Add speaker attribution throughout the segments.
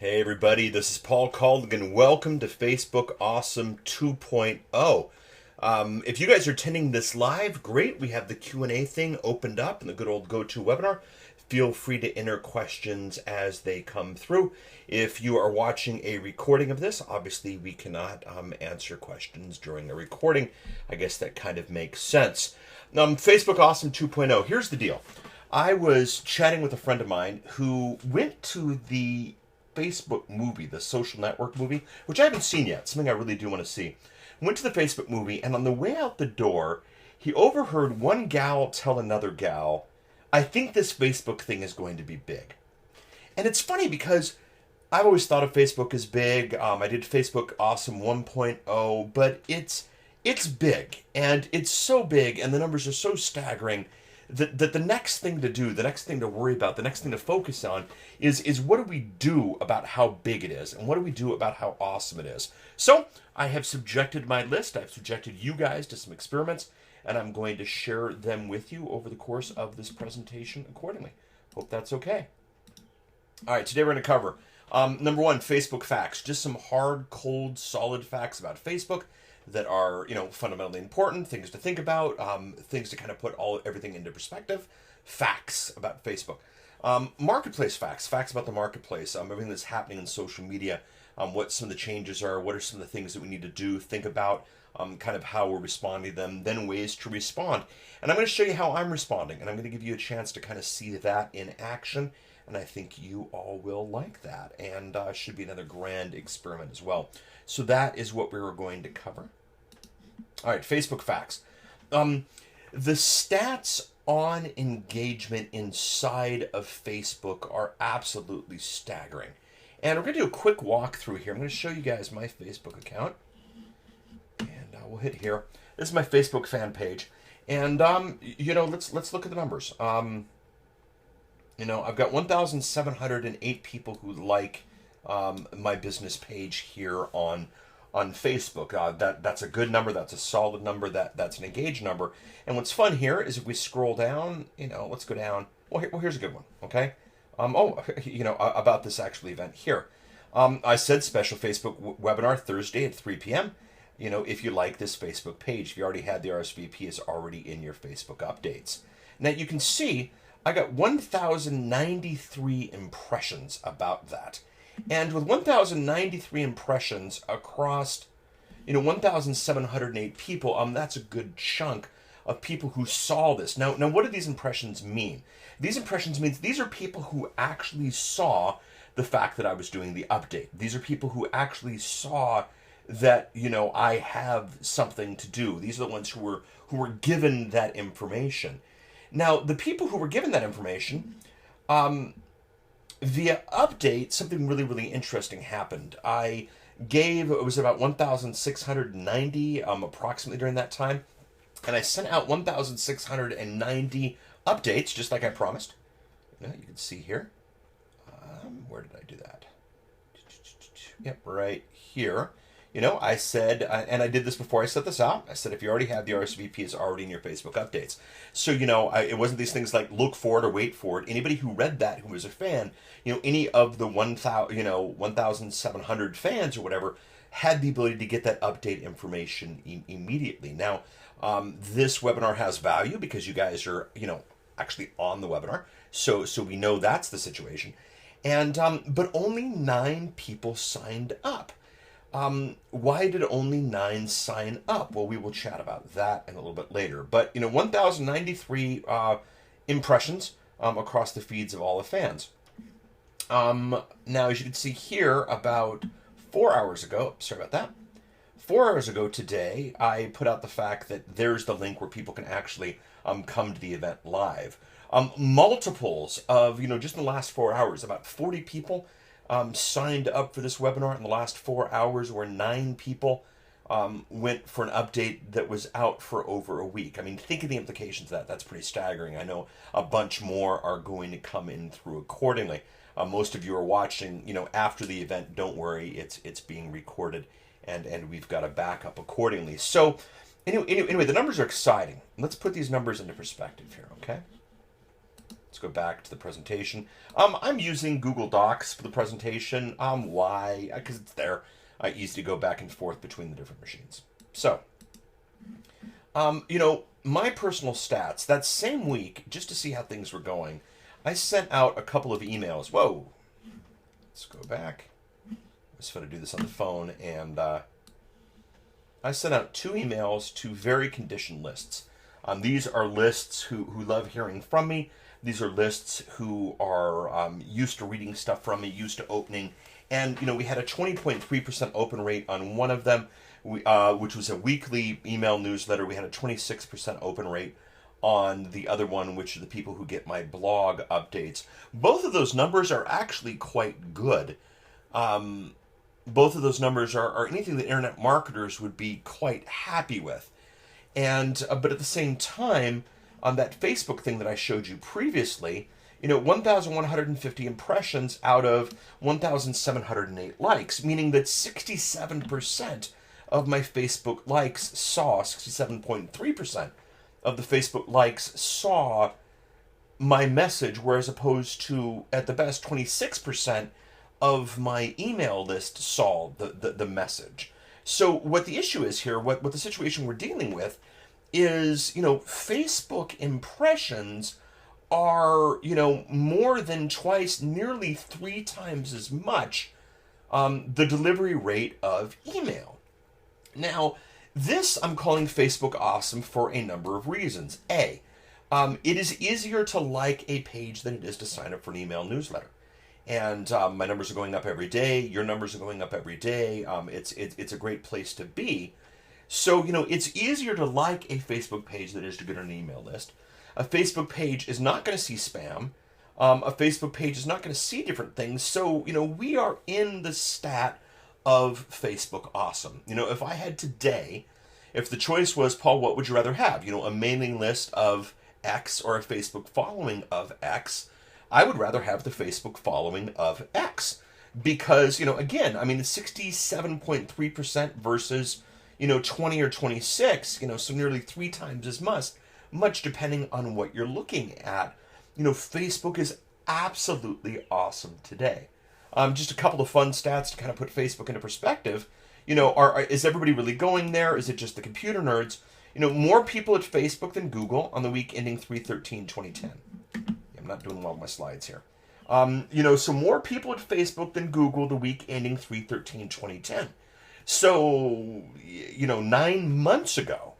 Speaker 1: Hey everybody, this is Paul Colligan. Welcome to Facebook Awesome 2.0. If you guys are attending this live, great. We have the Q&A thing opened up in the good old GoToWebinar. Feel free to enter questions as they come through. If you are watching a recording of this, obviously we cannot answer questions during a recording. I guess that kind of makes sense. Facebook Awesome 2.0. Here's the deal. I was chatting with a friend of mine who went to the Facebook movie, the social network movie, which I haven't seen yet, something I really do want to see. Went to the Facebook movie, and on the way out the door, he overheard one gal tell another gal, I think this Facebook thing is going to be big. And it's funny because I've always thought of Facebook as big. I did Facebook Awesome 1.0, but it's big, and it's so big, and the numbers are so staggering that the next thing to do, the next thing to worry about, the next thing to focus on is what do we do about how big it is, and what do we do about how awesome it is. So I have subjected my list, I've subjected you guys to some experiments, and I'm going to share them with you over the course of this presentation accordingly. Hope that's okay. All right, today we're going to cover number one, Facebook facts, just some hard, cold, solid facts about Facebook that are, fundamentally important, things to think about, things to kind of put everything into perspective, facts about Facebook. Marketplace facts about the marketplace, everything that's happening in social media, what some of the changes are, what are some of the things that we need to do, think about, kind of how we're responding to them, then ways to respond. And I'm going to show you how I'm responding, and I'm going to give you a chance to kind of see that in action, and I think you all will like that, and should be another grand experiment as well. So that is what we were going to cover. All right, Facebook facts. The stats on engagement inside of Facebook are absolutely staggering. And we're going to do a quick walkthrough here. I'm going to show you guys my Facebook account. And we'll hit here. This is my Facebook fan page. And, let's look at the numbers. I've got 1,708 people who like my business page here on Facebook. That's a good number. That's a solid number. That's an engaged number. And what's fun here is if we scroll down, let's go down. Well, here's a good one. Okay. About this actual event here. I said special Facebook webinar Thursday at 3 p.m. If you like this Facebook page, if you already had the RSVP, it's already in your Facebook updates. Now you can see I got 1,093 impressions about that. And with 1,093 impressions across, 1,708 people, that's a good chunk of people who saw this. Now, what do these impressions mean? These impressions means these are people who actually saw the fact that I was doing the update. These are people who actually saw that, I have something to do. These are the ones who were given that information. Now, the people who were given that information, via update, something really, really interesting happened. It was about 1,690 approximately during that time. And I sent out 1,690 updates, just like I promised. You can see here. Where did I do that? Yep, right here. I said, and I did this before I set this out, I said if you already have the RSVP, it's already in your Facebook updates. So, it wasn't these things like look for it or wait for it. Anybody who read that, who was a fan, any of the 1,700 fans or whatever, had the ability to get that update information immediately. Now, this webinar has value because you guys are, actually on the webinar. So we know that's the situation. And, but only 9 people signed up. Why did only 9 sign up? Well, we will chat about that in a little bit later. But, 1,093 impressions across the feeds of all the fans. Now, as you can see here, about 4 hours ago, sorry about that, 4 hours ago today, I put out the fact that there's the link where people can actually come to the event live. Multiples of, just in the last 4 hours, about 40 people signed up for this webinar in the last 4 hours, where 9 people went for an update that was out for over a week. I mean, think of the implications of that. That's pretty staggering. I know a bunch more are going to come in through accordingly. Most of you are watching, after the event. Don't worry, it's being recorded, and we've got a backup accordingly. So, anyway, the numbers are exciting. Let's put these numbers into perspective here, okay? Let's go back to the presentation. I'm using Google Docs for the presentation. Why? Because it's there. Easy to go back and forth between the different machines. So, my personal stats, that same week, just to see how things were going, I sent out a couple of emails. Whoa. Let's go back. I just want to do this on the phone. And I sent out 2 emails to very conditioned lists. These are lists who love hearing from me. These are lists who are used to reading stuff from me, used to opening. And, we had a 20.3% open rate on one of them, which was a weekly email newsletter. We had a 26% open rate on the other one, which are the people who get my blog updates. Both of those numbers are actually quite good. Both of those numbers are anything that internet marketers would be quite happy with. And but at the same time, on that Facebook thing that I showed you previously, 1,150 impressions out of 1,708 likes, meaning that 67% of my Facebook likes saw, 67.3% of the Facebook likes saw my message, whereas opposed to, at the best, 26% of my email list saw the message. So what the issue is here, what the situation we're dealing with is, Facebook impressions are, more than twice, nearly 3 times as much the delivery rate of email. Now, this I'm calling Facebook awesome for a number of reasons. A, it is easier to like a page than it is to sign up for an email newsletter. And my numbers are going up every day. Your numbers are going up every day. It's a great place to be. So, it's easier to like a Facebook page than it is to get on an email list. A Facebook page is not going to see spam. A Facebook page is not going to see different things. So, we are in the stat of Facebook awesome. If I had today, if the choice was, Paul, what would you rather have? A mailing list of X or a Facebook following of X, I would rather have the Facebook following of X. Because, again, it's 67.3% versus, 20 or 26, so nearly 3 times as much depending on what you're looking at. Facebook is absolutely awesome today. Just a couple of fun stats to kind of put Facebook into perspective. Is everybody really going there? Is it just the computer nerds? More people at Facebook than Google on the week ending 3/13/2010. I'm not doing well with my slides here. So more people at Facebook than Google the week ending 3/13/2010. So, 9 months ago,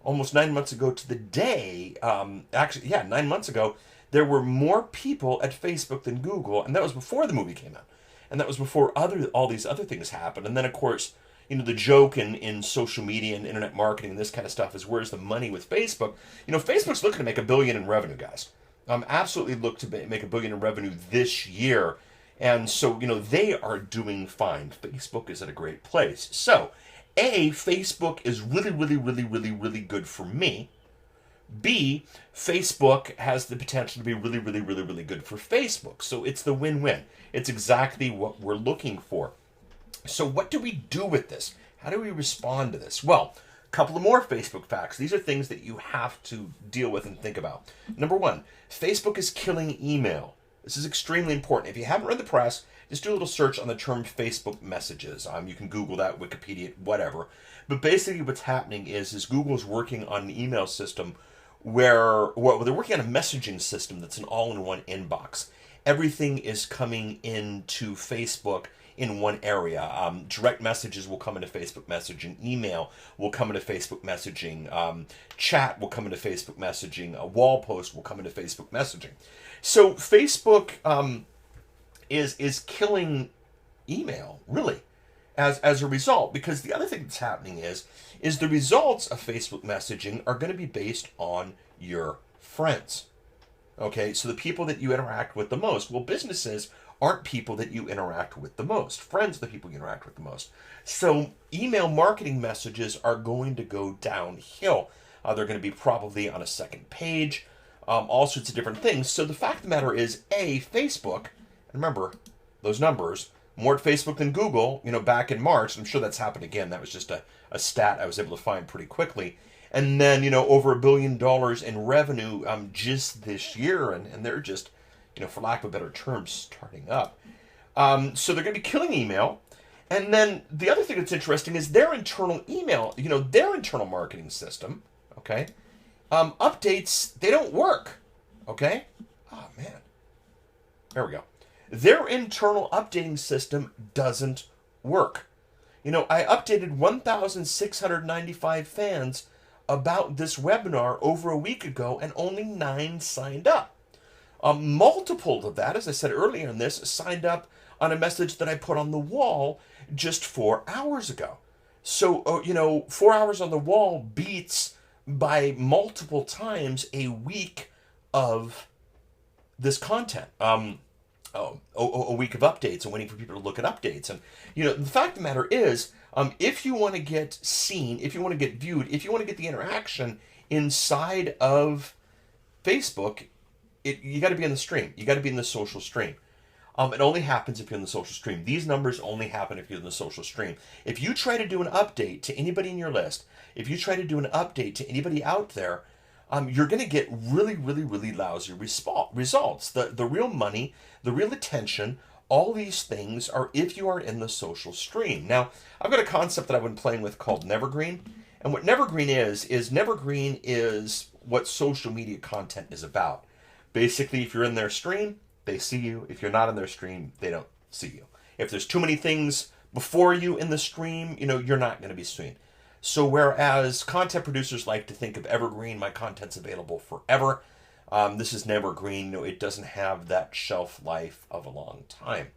Speaker 1: almost 9 months ago to the day, 9 months ago, there were more people at Facebook than Google, and that was before the movie came out. And that was before all these other things happened. And then, of course, the joke in social media and internet marketing and this kind of stuff is, where's the money with Facebook? Facebook's looking to make $1 billion in revenue, guys. Absolutely look to make $1 billion in revenue this year. And so, they are doing fine. Facebook is at a great place. So, A, Facebook is really, really, really, really, really good for me. B, Facebook has the potential to be really, really, really, really good for Facebook. So it's the win-win. It's exactly what we're looking for. So what do we do with this? How do we respond to this? Well, a couple of more Facebook facts. These are things that you have to deal with and think about. Number 1, Facebook is killing email. This is extremely important. If you haven't read the press, just do a little search on the term Facebook messages. You can Google that, Wikipedia, whatever. But basically what's happening is Google's working on an email system where they're working on a messaging system that's an all-in-one inbox. Everything is coming into Facebook in one area. Direct messages will come into Facebook messaging. Email will come into Facebook messaging. Chat will come into Facebook messaging. A wall post will come into Facebook messaging. So Facebook is killing email, really, as a result. Because the other thing that's happening is the results of Facebook messaging are going to be based on your friends. Okay, so the people that you interact with the most. Well, businesses aren't people that you interact with the most. Friends are the people you interact with the most. So email marketing messages are going to go downhill. They're going to be probably on a second page, all sorts of different things. So the fact of the matter is, A, Facebook, and remember, those numbers, more at Facebook than Google, back in March. I'm sure that's happened again. That was just a stat I was able to find pretty quickly. And then, over $1 billion in revenue just this year. And they're just, for lack of a better term, starting up. So they're going to be killing email. And then the other thing that's interesting is their internal email, their internal marketing system, okay, updates, they don't work, okay? Oh, man. There we go. Their internal updating system doesn't work. I updated 1,695 fans about this webinar over a week ago, and only 9 signed up. Multiple of that, as I said earlier in this, signed up on a message that I put on the wall just 4 hours ago. So, 4 hours on the wall beats by multiple times a week of this content. A week of updates and waiting for people to look at updates. And, the fact of the matter is, if you want to get seen, if you want to get viewed, if you want to get the interaction inside of Facebook, you got to be in the stream. You got to be in the social stream. It only happens if you're in the social stream. These numbers only happen if you're in the social stream. If you try to do an update to anybody in your list, if you try to do an update to anybody out there, you're going to get really, really, really lousy results. The real money, the real attention, all these things are if you are in the social stream. Now, I've got a concept that I've been playing with called Nevergreen. And what Nevergreen is Nevergreen is what social media content is about. Basically, if you're in their stream, they see you. If you're not in their stream, they don't see you. If there's too many things before you in the stream, you're not going to be seen. So whereas content producers like to think of evergreen, my content's available forever, this is Nevergreen. It doesn't have that shelf life of a long time.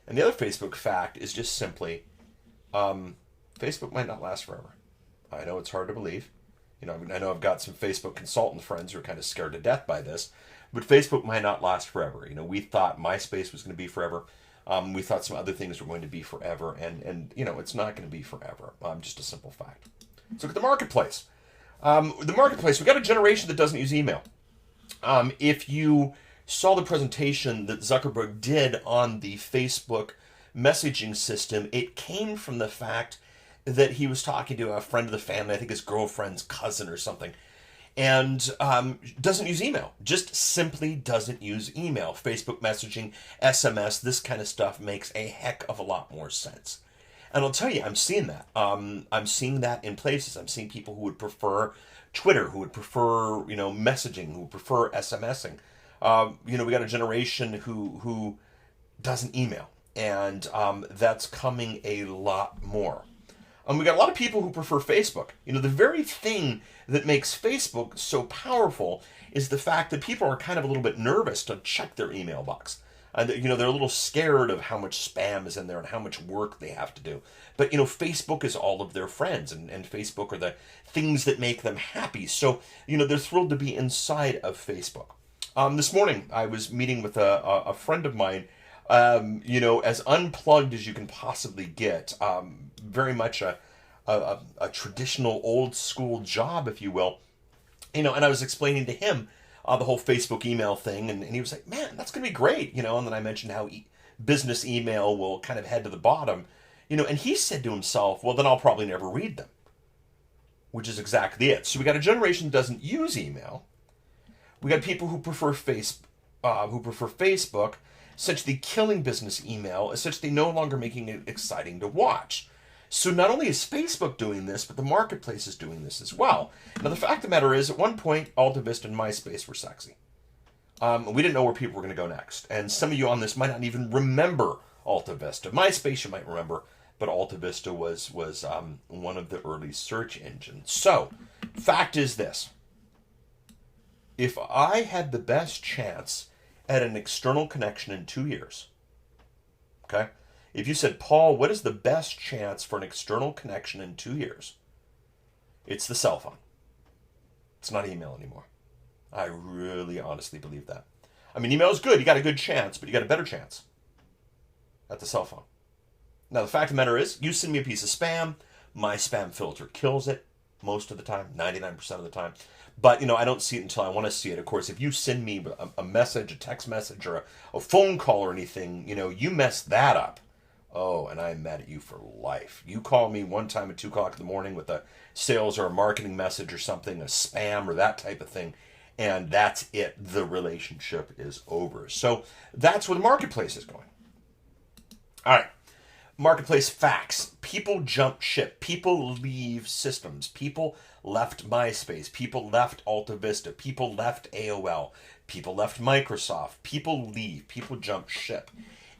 Speaker 1: And the other Facebook fact is just simply, Facebook might not last forever. I know it's hard to believe. I know I've got some Facebook consultant friends who are kind of scared to death by this, but Facebook might not last forever. We thought MySpace was going to be forever. We thought some other things were going to be forever, and it's not going to be forever. Just a simple fact. Let's look at the marketplace. The marketplace, we've got a generation that doesn't use email. If you saw the presentation that Zuckerberg did on the Facebook messaging system, it came from the fact that he was talking to a friend of the family, I think his girlfriend's cousin or something, and doesn't use email. Just simply doesn't use email. Facebook messaging, SMS, this kind of stuff makes a heck of a lot more sense. And I'll tell you, I'm seeing that. I'm seeing that in places. I'm seeing people who would prefer Twitter, who would prefer, messaging, who would prefer SMSing. We got a generation who doesn't email. And that's coming a lot more. We got a lot of people who prefer Facebook. The very thing that makes Facebook so powerful is the fact that people are kind of a little bit nervous to check their email box. They're a little scared of how much spam is in there and how much work they have to do. But, Facebook is all of their friends, and Facebook are the things that make them happy. So, they're thrilled to be inside of Facebook. This morning, I was meeting with a friend of mine, as unplugged as you can possibly get. Very much a traditional old school job, if you will. And I was explaining to him the whole Facebook email thing, and he was like, man, that's going to be great, and then I mentioned how business email will kind of head to the bottom, and he said to himself, well, then I'll probably never read them, which is exactly it. So we got a generation that doesn't use email. We got people who prefer Facebook, essentially killing business email, essentially no longer making it exciting to watch. So not only is Facebook doing this, but the marketplace is doing this as well. Now, the fact of the matter is, at one point, AltaVista and MySpace were sexy. We didn't know where people were going to go next. And some of you on this might not even remember AltaVista. MySpace you might remember, but AltaVista was one of the early search engines. So, fact is this. If I had the best chance at an external connection in 2 years, okay? If you said, Paul, what is the best chance for an external connection in 2 years? It's the cell phone. It's not email anymore. I really honestly believe that. I mean, email is good. You got a good chance, but you got a better chance at the cell phone. Now, the fact of the matter is, you send me a piece of spam, my spam filter kills it most of the time, 99% of the time. But, I don't see it until I want to see it. Of course, if you send me a message, a text message, or a phone call or anything, you mess that up. Oh, and I'm mad at you for life. You call me one time at 2 o'clock in the morning with a sales or a marketing message or something, a spam or that type of thing, and that's it. The relationship is over. So that's where the marketplace is going. All right. Marketplace facts. People jump ship. People leave systems. People left MySpace. People left Alta Vista. People left AOL. People left Microsoft. People leave. People jump ship.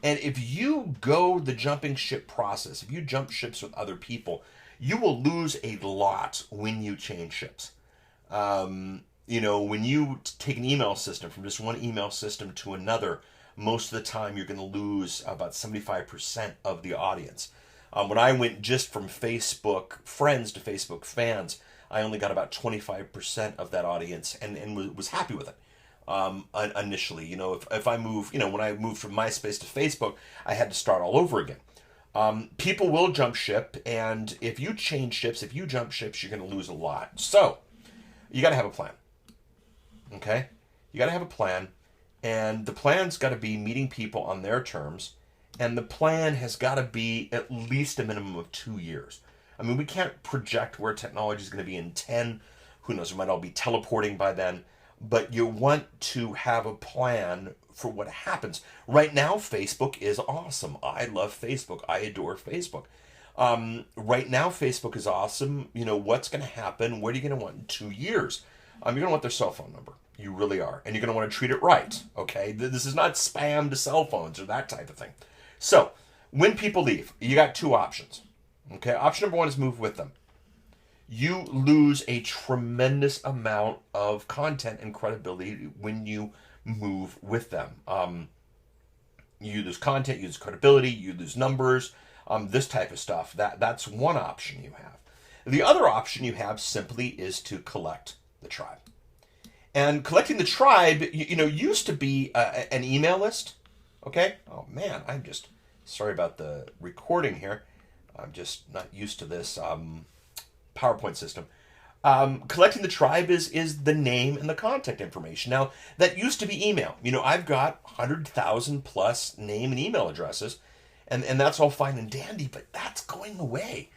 Speaker 1: And if you go the jumping ship process, if you jump ships with other people, you will lose a lot when you change ships. When you take an email system from just one email system to another, most of the time you're going to lose about 75% of the audience. When I went just from Facebook friends to Facebook fans, I only got about 25% of that audience and was happy with it. Initially, if I move, when I moved from MySpace to Facebook, I had to start all over again. People will jump ship, and if you change ships, if you jump ships, you're going to lose a lot. So you got to have a plan. Okay? You got to have a plan, and the plan's got to be meeting people on their terms, and the plan has got to be at least a minimum of 2 years. I mean, we can't project where technology is going to be in 10. Who knows? We might all be teleporting by then. But you want to have a plan for what happens. Right now, Facebook is awesome. I love Facebook. I adore Facebook. Right now, Facebook is awesome. What's going to happen? What are you going to want in 2 years? You're going to want their cell phone number. You really are. And you're going to want to treat it right. Okay? This is not spam to cell phones or that type of thing. So, when people leave, you got two options. Okay? Option number one is move with them. You lose a tremendous amount of content and credibility when you move with them. You lose content, you lose credibility, you lose numbers, this type of stuff. That's one option you have. The other option you have simply is to collect the tribe. And collecting the tribe, used to be an email list. Okay? Oh man, I'm just sorry about the recording here. I'm just not used to this. PowerPoint system. Collecting the tribe is the name and the contact information. Now, that used to be email. I've got 100,000 plus name and email addresses, and that's all fine and dandy, but that's going away.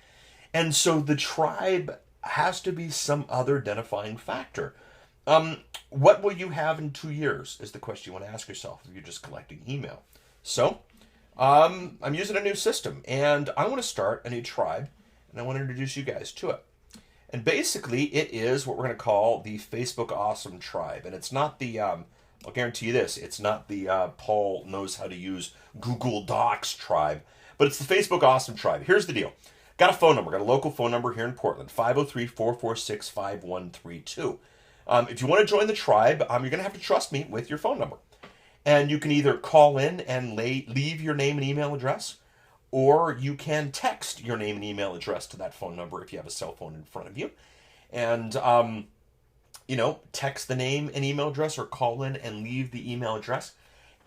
Speaker 1: And so the tribe has to be some other identifying factor. What will you have in 2 years is the question you want to ask yourself if you're just collecting email. So, I'm using a new system, and I want to start a new tribe, and I want to introduce you guys to it. And basically, it is what we're going to call the Facebook Awesome Tribe. And it's not the, I'll guarantee you this, it's not the Paul knows how to use Google Docs tribe, but it's the Facebook Awesome Tribe. Here's the deal. Got a phone number, got a local phone number here in Portland, 503-446-5132. If you want to join the tribe, you're going to have to trust me with your phone number. And you can either call in and leave your name and email address, or you can text your name and email address to that phone number if you have a cell phone in front of you. And, text the name and email address or call in and leave the email address.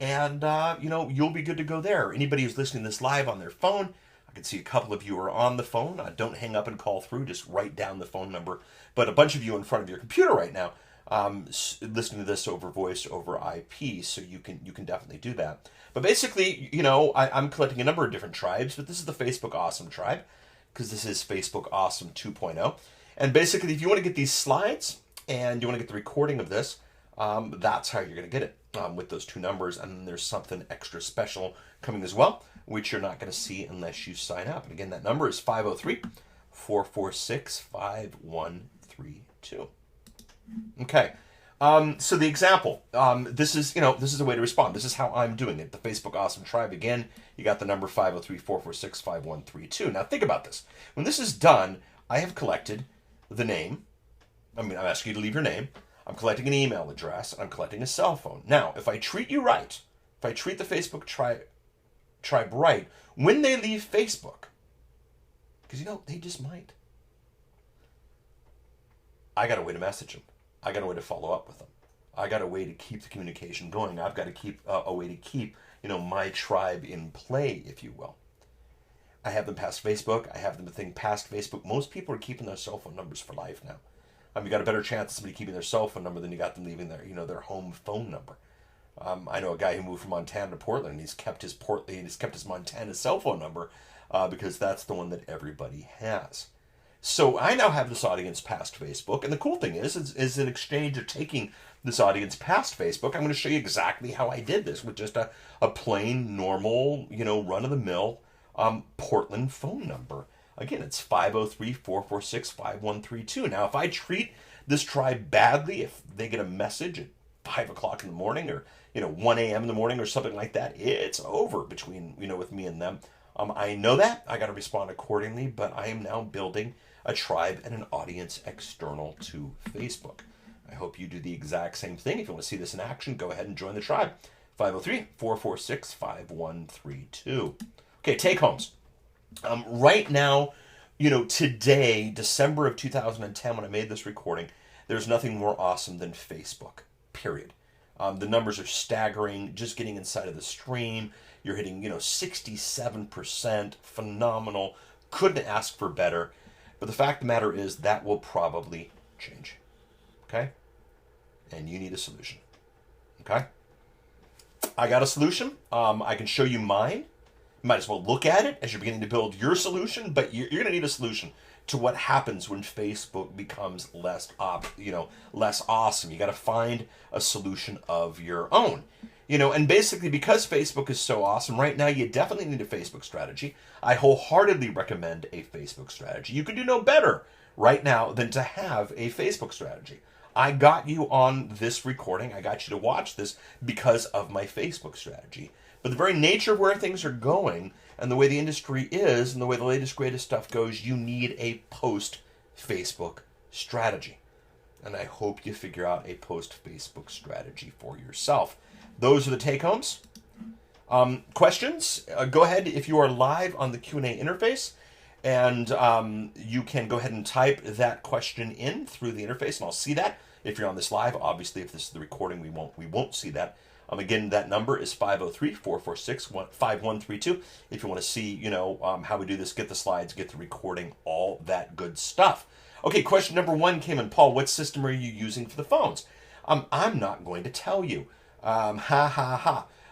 Speaker 1: And, you'll be good to go there. Anybody who's listening to this live on their phone, I can see a couple of you are on the phone. Don't hang up and call through. Just write down the phone number. But a bunch of you in front of your computer right now listening to this over voice over IP, so you can definitely do that. But basically, I'm collecting a number of different tribes, but this is the Facebook Awesome Tribe, because this is Facebook Awesome 2.0. And basically, if you want to get these slides and you want to get the recording of this, that's how you're going to get it, with those two numbers. And then there's something extra special coming as well, which you're not going to see unless you sign up. And again, that number is 503-446-5132. Okay. So the example, this is a way to respond. This is how I'm doing it. The Facebook Awesome Tribe. Again, you got the number 503-446-5132. Now think about this. When this is done, I have collected the name. I'm asking you to leave your name. I'm collecting an email address. I'm collecting a cell phone. Now, if I treat you right, if I treat the Facebook tribe right, when they leave Facebook, because they just might, I got a way to message them. I got a way to follow up with them. I got a way to keep the communication going. I've got to keep a way to keep, my tribe in play, if you will. I have them past Facebook. I have them past Facebook. Most people are keeping their cell phone numbers for life now. You got a better chance of somebody keeping their cell phone number than you got them leaving their home phone number. I know a guy who moved from Montana to Portland. And he's kept his Montana cell phone number because that's the one that everybody has. So I now have this audience past Facebook, and the cool thing is in exchange of taking this audience past Facebook, I'm going to show you exactly how I did this with just a plain, normal, run-of-the-mill Portland phone number. Again, it's 503-446-5132. Now, if I treat this tribe badly, if they get a message at 5 o'clock in the morning or 1 a.m. in the morning or something like that, it's over between with me and them. I know that I got to respond accordingly, but I am now building a tribe and an audience external to Facebook. I hope you do the exact same thing. If you want to see this in action, go ahead and join the tribe. 503-446-5132. Okay, take homes. Right now, today, December of 2010, when I made this recording, there's nothing more awesome than Facebook, period. The numbers are staggering. Just getting inside of the stream, you're hitting, 67%, phenomenal. Couldn't ask for better. But the fact of the matter is that will probably change. Okay? And you need a solution. Okay? I got a solution. I can show you mine. You might as well look at it as you're beginning to build your solution, but you're going to need a solution to what happens when Facebook becomes less awesome. You got to find a solution of your own. And basically because Facebook is so awesome, right now you definitely need a Facebook strategy. I wholeheartedly recommend a Facebook strategy. You can do no better right now than to have a Facebook strategy. I got you on this recording. I got you to watch this because of my Facebook strategy. But the very nature of where things are going and the way the industry is and the way the latest, greatest stuff goes, you need a post-Facebook strategy. And I hope you figure out a post-Facebook strategy for yourself. Those are the take-homes. Questions? Go ahead if you are live on the Q&A interface. And you can go ahead and type that question in through the interface, and I'll see that. If you're on this live, obviously, if this is the recording, we won't see that. Again, that number is 503-446-5132. If you want to see, how we do this, get the slides, get the recording, all that good stuff. Okay, question number 1 came in. Paul, what system are you using for the phones? I'm not going to tell you. But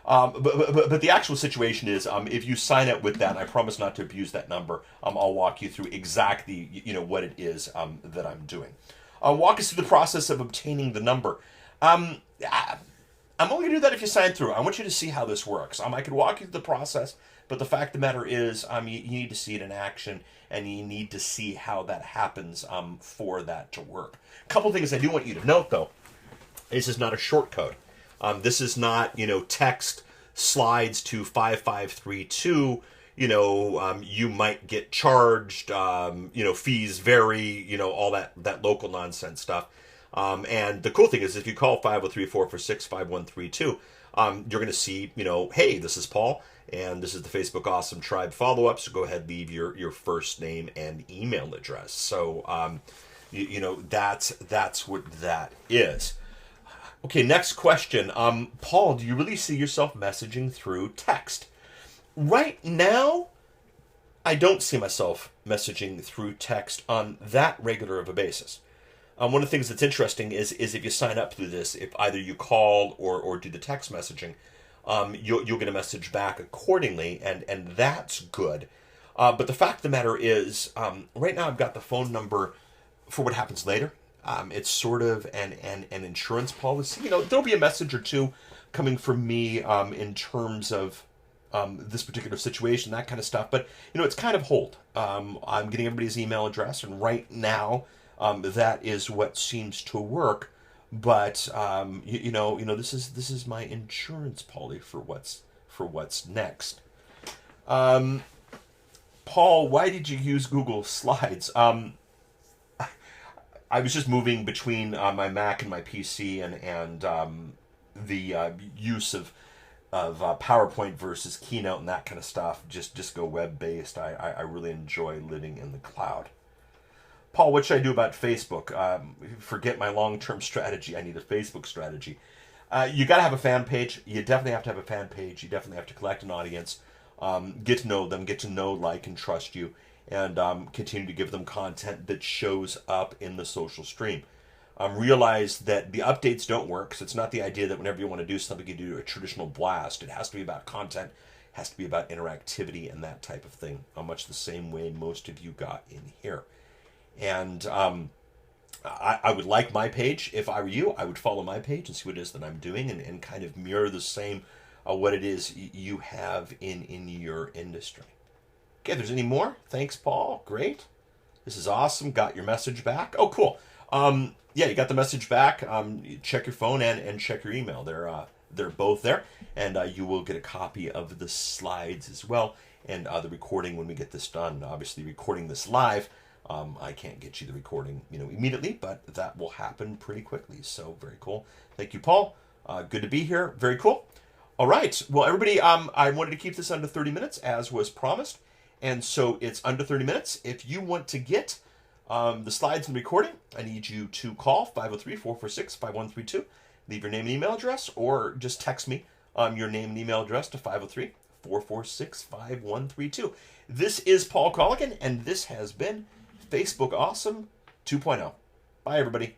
Speaker 1: the actual situation is, if you sign up with that, and I promise not to abuse that number, I'll walk you through exactly, what it is that I'm doing. Walk us through the process of obtaining the number. I'm only going to do that if you sign through. I want you to see how this works. I could walk you through the process, but the fact of the matter is, you need to see it in action, and you need to see how that happens for that to work. A couple things I do want you to note, though. This is not a short code. This is not, text slides to 5532. You might get charged. Fees vary. All that local nonsense stuff. And the cool thing is, if you call 503-446-5132, you're going to see, hey, this is Paul, and this is the Facebook Awesome Tribe follow-up. So go ahead, leave your first name and email address. So, that's what that is. Okay, next question. Paul, do you really see yourself messaging through text? Right now, I don't see myself messaging through text on that regular of a basis. One of the things that's interesting is if you sign up through this, if either you call or do the text messaging, you'll get a message back accordingly, and that's good. But the fact of the matter is, right now I've got the phone number for what happens later. It's sort of an insurance policy. There'll be a message or two coming from me in terms of this particular situation, that kind of stuff. But, it's kind of hold. I'm getting everybody's email address, and right now that is what seems to work. But, this is my insurance policy for what's next. Paul, why did you use Google Slides? I was just moving between my Mac and my PC, and the use of PowerPoint versus Keynote and that kind of stuff. Just go web based. I really enjoy living in the cloud. Paul, what should I do about Facebook? Forget my long-term strategy. I need a Facebook strategy. You got to have a fan page. You definitely have to have a fan page. You definitely have to collect an audience, get to know them, get to know, like, and trust you, and continue to give them content that shows up in the social stream. realize that the updates don't work. So it's not the idea that whenever you want to do something, you do a traditional blast. It has to be about content, has to be about interactivity and that type of thing, much the same way most of you got in here. And I would like my page. If I were you, I would follow my page and see what it is that I'm doing, and kind of mirror the same what it is you have in your industry. Okay, if there's any more, thanks, Paul. Great. This is awesome. Got your message back. Oh, cool. Yeah, you got the message back. Check your phone and check your email. They're both there, and you will get a copy of the slides as well, and the recording when we get this done. Obviously, recording this live, I can't get you the recording, immediately, but that will happen pretty quickly. So very cool. Thank you, Paul. Good to be here. Very cool. All right. Well, everybody, I wanted to keep this under 30 minutes as was promised, and so it's under 30 minutes. If you want to get the slides and recording, I need you to call 503-446-5132. Leave your name and email address, or just text me your name and email address to 503-446-5132. This is Paul Colligan, and this has been Facebook Awesome 2.0. Bye, everybody.